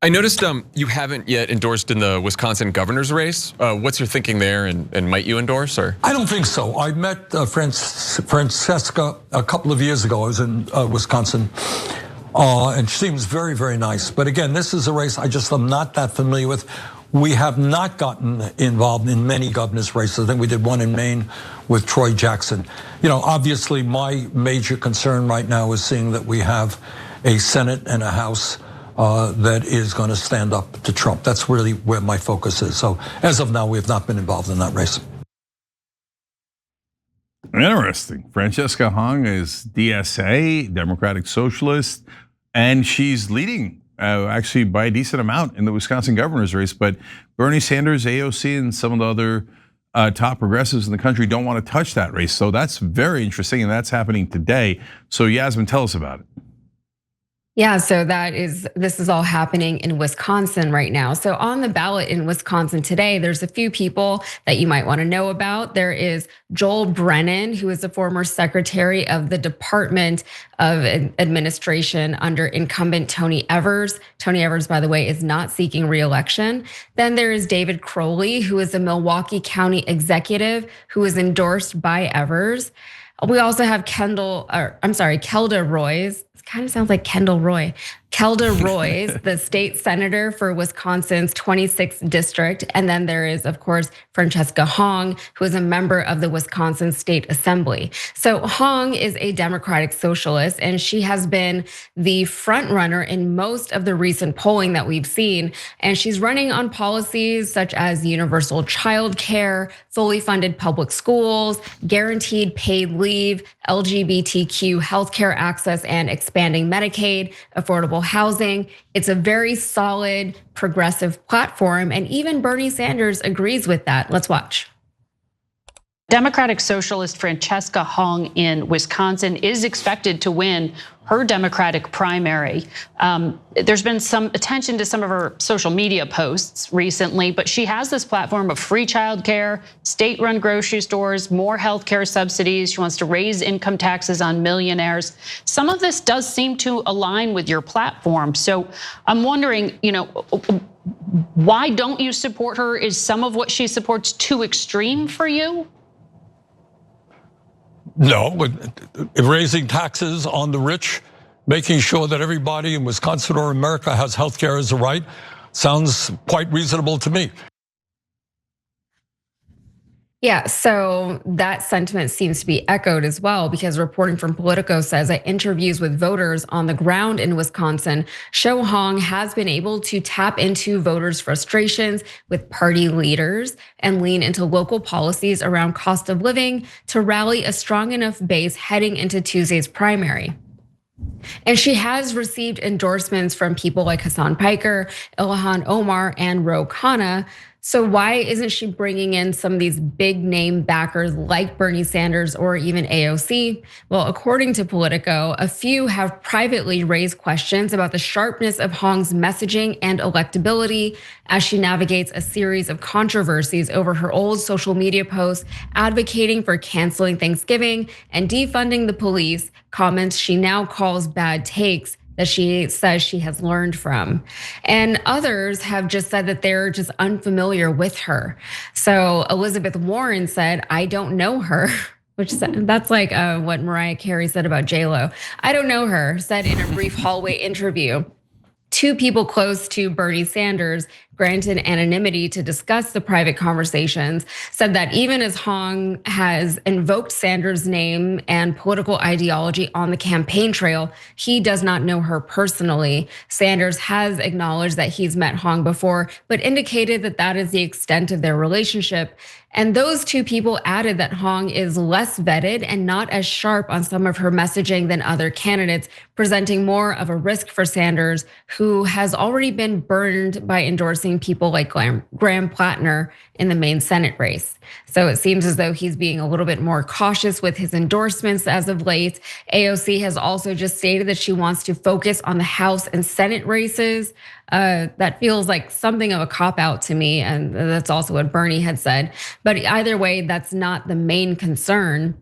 I noticed you haven't yet endorsed in the Wisconsin governor's race. What's your thinking there, and might you endorse? Or I don't think so. I met Francesca a couple of years ago. I was in Wisconsin, and she seems very, very nice. But again, this is a race I just am not that familiar with. We have not gotten involved in many governor's races. I think we did one in Maine with Troy Jackson. Obviously my major concern right now is seeing that we have a Senate and a House that is going to stand up to Trump. That's really where my focus is. So as of now, we have not been involved in that race. Interesting. Francesca Hong is DSA, Democratic Socialist, and she's leading actually by a decent amount in the Wisconsin governor's race. But Bernie Sanders, AOC, and some of the other top progressives in the country don't want to touch that race. So that's very interesting, and that's happening today. So Yasmin, tell us about it. Yeah, so this is all happening in Wisconsin right now. So on the ballot in Wisconsin today, there's a few people that you might want to know about. There is Joel Brennan, who is the former secretary of the Department of Administration under incumbent Tony Evers. Tony Evers, by the way, is not seeking re-election. Then there is David Crowley, who is a Milwaukee County executive who is endorsed by Evers. We also have Kelda Roys. Kind of sounds like Kendall Roy. Kelda Roys, the state senator for Wisconsin's 26th district. And then there is, of course, Francesca Hong, who is a member of the Wisconsin State Assembly. So Hong is a Democratic Socialist, and she has been the front runner in most of the recent polling that we've seen. And she's running on policies such as universal child care, fully funded public schools, guaranteed paid leave, LGBTQ healthcare access, and expanding Medicaid, affordable housing. It's a very solid progressive platform, and even Bernie Sanders agrees with that. Let's watch. Democratic Socialist Francesca Hong in Wisconsin is expected to win her Democratic primary. There's been some attention to some of her social media posts recently, but she has this platform of free childcare, state-run grocery stores, more healthcare subsidies. She wants to raise income taxes on millionaires. Some of this does seem to align with your platform. So I'm wondering, why don't you support her? Is some of what she supports too extreme for you? No, but raising taxes on the rich, making sure that everybody in Wisconsin or America has health care as a right, sounds quite reasonable to me. Yeah, so that sentiment seems to be echoed as well, because reporting from Politico says that interviews with voters on the ground in Wisconsin show Hong has been able to tap into voters' frustrations with party leaders and lean into local policies around cost of living to rally a strong enough base heading into Tuesday's primary. And she has received endorsements from people like Hassan Piker, Ilhan Omar, and Ro Khanna. So why isn't she bringing in some of these big name backers like Bernie Sanders or even AOC? Well, according to Politico, a few have privately raised questions about the sharpness of Hong's messaging and electability as she navigates a series of controversies over her old social media posts advocating for canceling Thanksgiving and defunding the police, comments she now calls bad takes that she says she has learned from. And others have just said that they're just unfamiliar with her. So Elizabeth Warren said, I don't know her, which that's like what Mariah Carey said about J-Lo. I don't know her, said in a brief hallway interview. Two people close to Bernie Sanders, granted anonymity to discuss the private conversations, said that even as Hong has invoked Sanders' name and political ideology on the campaign trail, he does not know her personally. Sanders has acknowledged that he's met Hong before, but indicated that that is the extent of their relationship. And those two people added that Hong is less vetted and not as sharp on some of her messaging than other candidates, presenting more of a risk for Sanders, who has already been burned by endorsing people like Graham Plattner in the main Senate race. So it seems as though he's being a little bit more cautious with his endorsements as of late. AOC has also just stated that she wants to focus on the House and Senate races. That feels like something of a cop-out to me, and that's also what Bernie had said. But either way, that's not the main concern.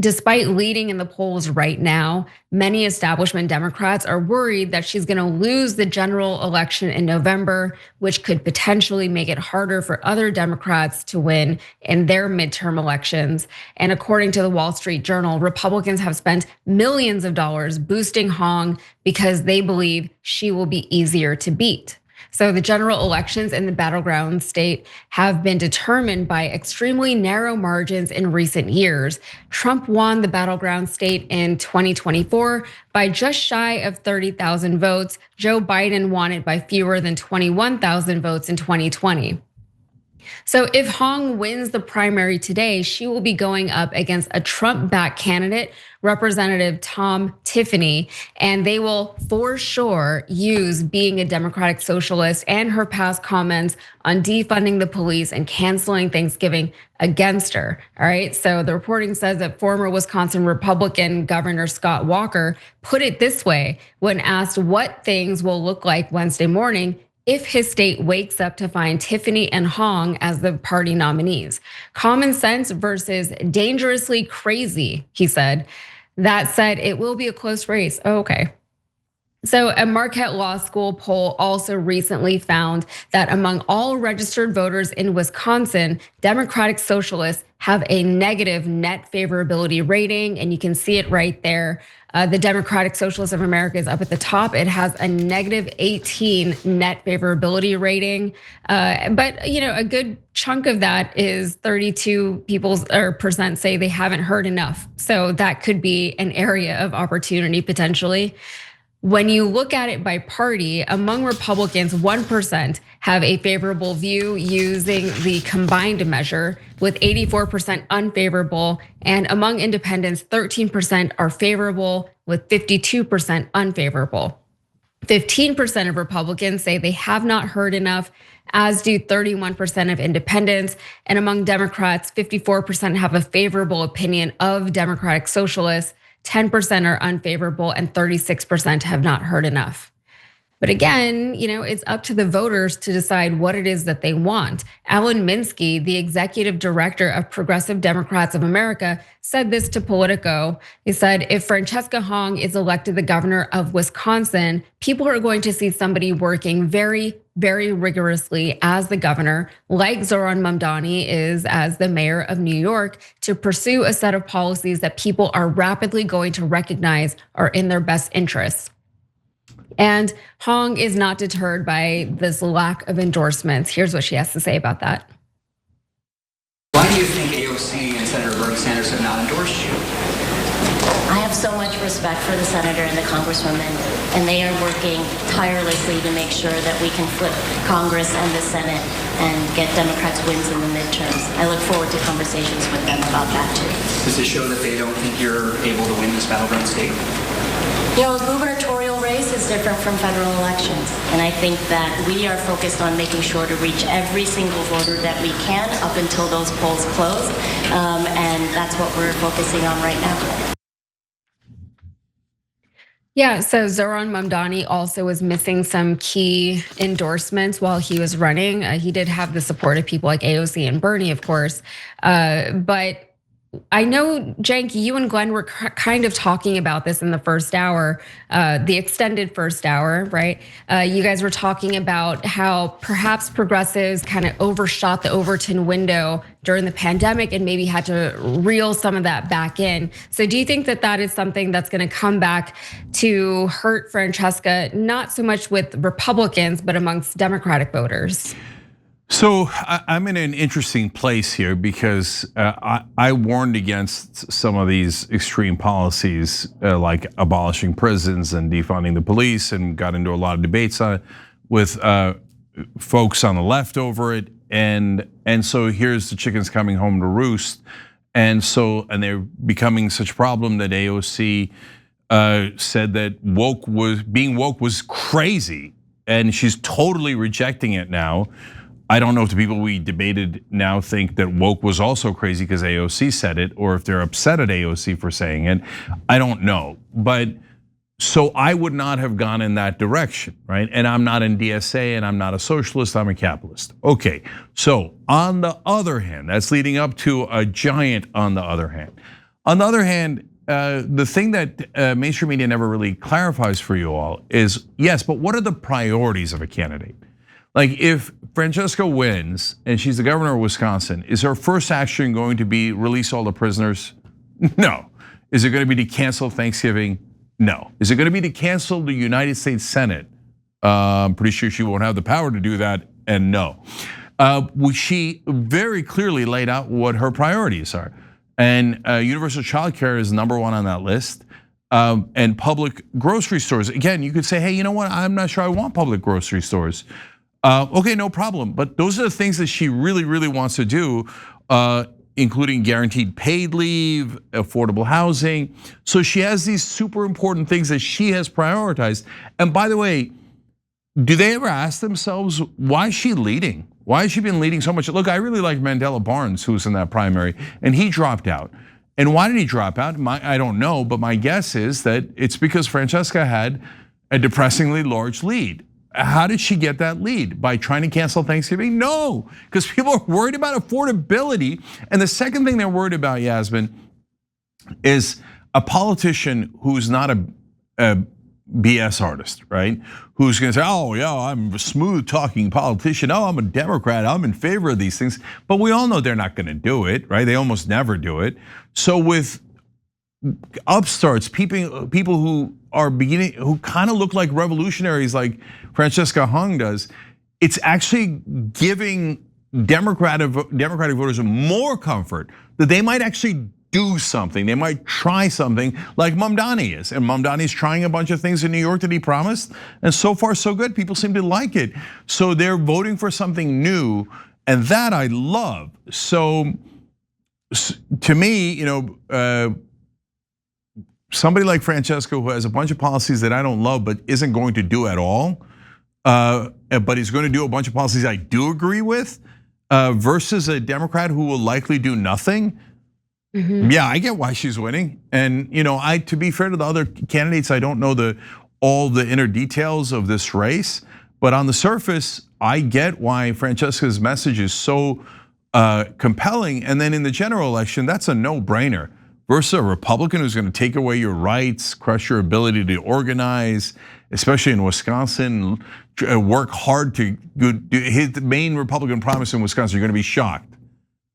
Despite leading in the polls right now, many establishment Democrats are worried that she's going to lose the general election in November, which could potentially make it harder for other Democrats to win in their midterm elections. And according to the Wall Street Journal, Republicans have spent millions of dollars boosting Hong because they believe she will be easier to beat. So the general elections in the battleground state have been determined by extremely narrow margins in recent years. Trump won the battleground state in 2024 by just shy of 30,000 votes. Joe Biden won it by fewer than 21,000 votes in 2020. So if Hong wins the primary today, she will be going up against a Trump-backed candidate, Representative Tom Tiffany, and they will for sure use being a democratic socialist and her past comments on defunding the police and canceling Thanksgiving against her. All right, so the reporting says that former Wisconsin Republican Governor Scott Walker put it this way when asked what things will look like Wednesday morning if his state wakes up to find Tiffany and Hong as the party nominees. Common sense versus dangerously crazy, he said. That said, it will be a close race. Oh, okay. So a Marquette Law School poll also recently found that among all registered voters in Wisconsin, Democratic Socialists have a negative net favorability rating, and you can see it right there. The Democratic Socialists of America is up at the top. It has a negative 18 net favorability rating, but a good chunk of that is 32 percent say they haven't heard enough. So that could be an area of opportunity potentially. When you look at it by party, among Republicans, 1% have a favorable view using the combined measure, with 84% unfavorable. And among independents, 13% are favorable, with 52% unfavorable. 15% of Republicans say they have not heard enough, as do 31% of independents. And among Democrats, 54% have a favorable opinion of Democratic Socialists. 10% are unfavorable and 36% have not heard enough. But again, it's up to the voters to decide what it is that they want. Alan Minsky, the executive director of Progressive Democrats of America, said this to Politico. He said, if Francesca Hong is elected the governor of Wisconsin, people are going to see somebody working very, very rigorously as the governor, like Zohran Mamdani is as the mayor of New York, to pursue a set of policies that people are rapidly going to recognize are in their best interests. And Hong is not deterred by this lack of endorsements. Here's what she has to say about that. Why do you think AOC and Senator Bernie Sanders have not endorsed you? I have so much respect for the senator and the congresswoman, and they are working tirelessly to make sure that we can flip Congress and the Senate and get Democrats wins in the midterms. I look forward to conversations with them about that too. Does it show that they don't think you're able to win this battleground state? The gubernatorial race is different from federal elections. And I think that we are focused on making sure to reach every single voter that we can up until those polls close. And that's what we're focusing on right now. Yeah, so Zohran Mamdani also was missing some key endorsements while he was running. He did have the support of people like AOC and Bernie, of course. But I know, Cenk, you and Glenn were kind of talking about this in the first hour, the extended first hour, right? You guys were talking about how perhaps progressives kind of overshot the Overton window during the pandemic and maybe had to reel some of that back in. So do you think that that is something that's going to come back to hurt Francesca, not so much with Republicans, but amongst Democratic voters? So I'm in an interesting place here because I warned against some of these extreme policies like abolishing prisons and defunding the police, and got into a lot of debates with folks on the left over it. And so here's the chickens coming home to roost. And they're becoming such a problem that AOC said that being woke was crazy, and she's totally rejecting it now. I don't know if the people we debated now think that woke was also crazy because AOC said it, or if they're upset at AOC for saying it. I don't know. But so I would not have gone in that direction, right? And I'm not in DSA and I'm not a socialist, I'm a capitalist. Okay, so on the other hand, that's leading up to a giant on the other hand. On the other hand, the thing that mainstream media never really clarifies for you all is, yes, but what are the priorities of a candidate? Like if Francesca wins and she's the governor of Wisconsin, is her first action going to be release all the prisoners? No. Is it going to be to cancel Thanksgiving? No. Is it going to be to cancel the United States Senate? I'm pretty sure she won't have the power to do that, and no. She very clearly laid out what her priorities are. And universal child care is number one on that list. And public grocery stores. Again, you could say, hey, you know what? I'm not sure I want public grocery stores. Okay, no problem. But those are the things that she really, really wants to do, including guaranteed paid leave, affordable housing. So she has these super important things that she has prioritized. And by the way, do they ever ask themselves, why is she leading? Why has she been leading so much? Look, I really like Mandela Barnes, who was in that primary, and he dropped out. And why did he drop out? I don't know, but my guess is that it's because Francesca had a depressingly large lead. How did she get that lead? By trying to cancel Thanksgiving? No, because people are worried about affordability. And the second thing they're worried about, Yasmin, is a politician who's not a BS artist, right? Who's gonna say, oh yeah, I'm a smooth talking politician. Oh, I'm a Democrat, I'm in favor of these things. But we all know they're not gonna do it, right? They almost never do it. So with upstarts, people who are beginning, who kind of look like revolutionaries like Francesca Hung does, it's actually giving Democratic voters more comfort that they might actually do something. They might try something like Mamdani is. And Mamdani's trying a bunch of things in New York that he promised. And so far so good, people seem to like it. So they're voting for something new, and that I love. So to me, somebody like Francesca who has a bunch of policies that I don't love but isn't going to do at all, but he's going to do a bunch of policies I do agree with, versus a Democrat who will likely do nothing. Mm-hmm. Yeah, I get why she's winning. And to be fair to the other candidates, I don't know all the inner details of this race, but on the surface, I get why Francesca's message is so compelling. And then in the general election, that's a no-brainer. Versus a Republican who's going to take away your rights, crush your ability to organize, especially in Wisconsin, work hard to his main Republican promise in Wisconsin. You're going to be shocked.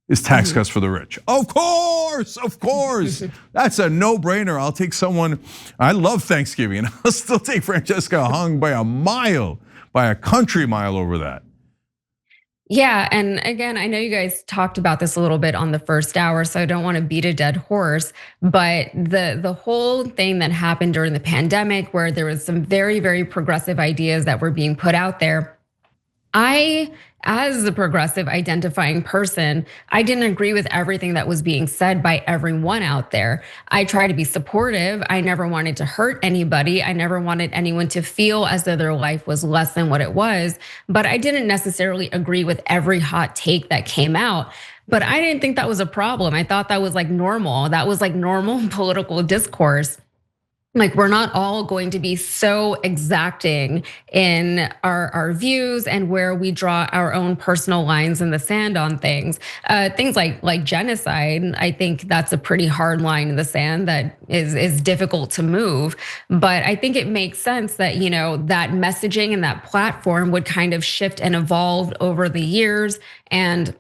Is tax cuts for the rich. Of course. That's a no-brainer. I'll take someone, I love Thanksgiving, and I'll still take Francesca Hung by a mile, by a country mile over that. Yeah, and again, I know you guys talked about this a little bit on the first hour, so I don't want to beat a dead horse, but the whole thing that happened during the pandemic where there was some very, very progressive ideas that were being put out there, as a progressive identifying person, I didn't agree with everything that was being said by everyone out there. I try to be supportive. I never wanted to hurt anybody. I never wanted anyone to feel as though their life was less than what it was. But I didn't necessarily agree with every hot take that came out. But I didn't think that was a problem. I thought that was like normal. That was like normal political discourse. Like we're not all going to be so exacting in our views and where we draw our own personal lines in the sand on things. Things like genocide, I think that's a pretty hard line in the sand that is difficult to move. But I think it makes sense that that messaging and that platform would kind of shift and evolve over the years and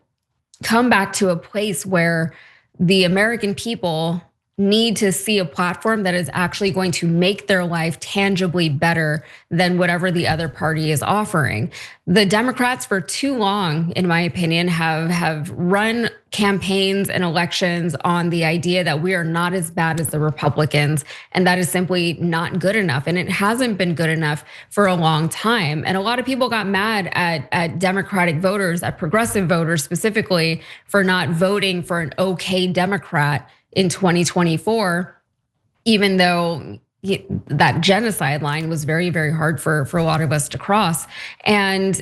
come back to a place where the American people need to see a platform that is actually going to make their life tangibly better than whatever the other party is offering. The Democrats for too long, in my opinion, have run campaigns and elections on the idea that we are not as bad as the Republicans, and that is simply not good enough. And it hasn't been good enough for a long time. And a lot of people got mad at Democratic voters, at progressive voters specifically, for not voting for an okay Democrat in 2024, even though that genocide line was very, very hard for a lot of us to cross. And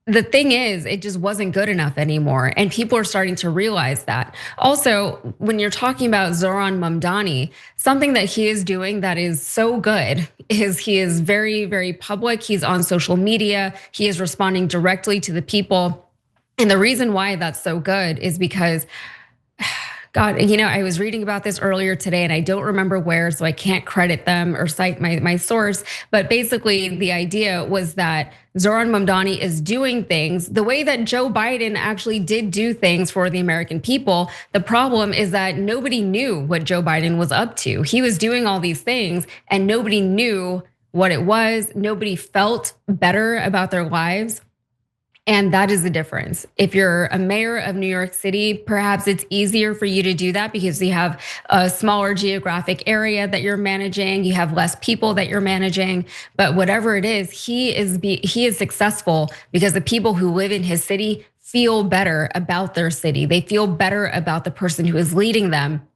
the thing is, it just wasn't good enough anymore. And people are starting to realize that. Also, when you're talking about Zoran Mamdani, something that he is doing that is so good is he is very, very public. He's on social media. He is responding directly to the people. And the reason why that's so good is because God, I was reading about this earlier today and I don't remember where, so I can't credit them or cite my source. But basically the idea was that Zoran Mamdani is doing things the way that Joe Biden actually did do things for the American people. The problem is that nobody knew what Joe Biden was up to. He was doing all these things and nobody knew what it was. Nobody felt better about their lives. And that is the difference. If you're a mayor of New York City, perhaps it's easier for you to do that because you have a smaller geographic area that you're managing, you have less people that you're managing. But whatever it is, he is successful because the people who live in his city feel better about their city. They feel better about the person who is leading them.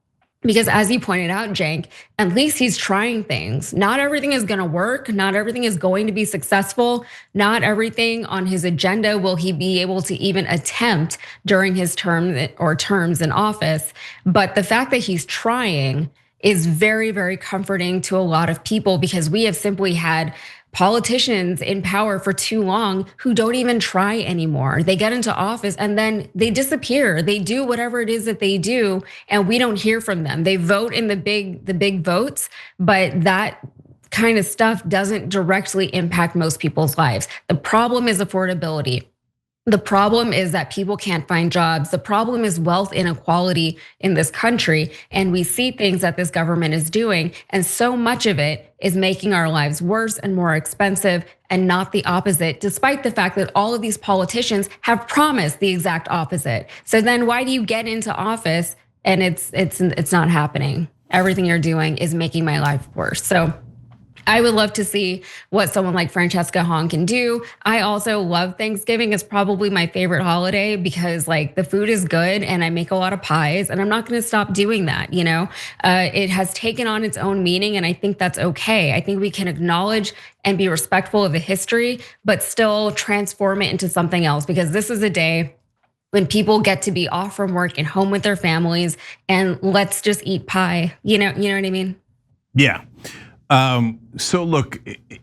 Because as you pointed out, Cenk, at least he's trying things. Not everything is gonna work. Not everything is going to be successful. Not everything on his agenda will he be able to even attempt during his term or terms in office. But the fact that he's trying is very, very comforting to a lot of people because we have simply had politicians in power for too long who don't even try anymore. They get into office and then they disappear. They do whatever it is that they do and we don't hear from them. They vote in the big votes, but that kind of stuff doesn't directly impact most people's lives. The problem is affordability. The problem is that people can't find jobs. The problem is wealth inequality in this country. And we see things that this government is doing. And so much of it is making our lives worse and more expensive and not the opposite, despite the fact that all of these politicians have promised the exact opposite. So then why do you get into office and it's not happening? Everything you're doing is making my life worse. So I would love to see what someone like Francesca Hong can do. I also love Thanksgiving. It's probably my favorite holiday because like the food is good and I make a lot of pies and I'm not gonna stop doing that, It has taken on its own meaning and I think that's okay. I think we can acknowledge and be respectful of the history, but still transform it into something else because this is a day when people get to be off from work and home with their families and let's just eat pie. You know what I mean? Yeah. So look,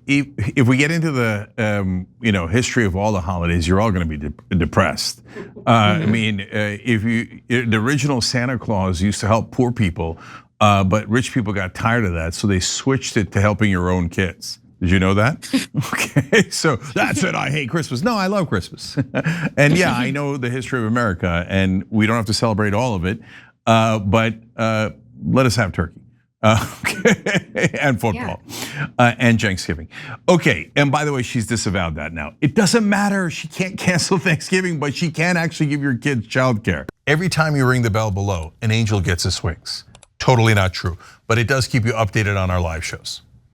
if we get into the history of all the holidays, you're all going to be depressed. I mean, the original Santa Claus used to help poor people, but rich people got tired of that, so they switched it to helping your own kids. Did you know that? Okay, so that's it. I hate Christmas. No, I love Christmas. And yeah, I know the history of America, and we don't have to celebrate all of it, but let us have turkey. Okay, and football, and Thanksgiving. Okay, and by the way, she's disavowed that now. It doesn't matter, she can't cancel Thanksgiving, but she can actually give your kids childcare. Every time you ring the bell below, an angel gets his wings. Totally not true, but it does keep you updated on our live shows.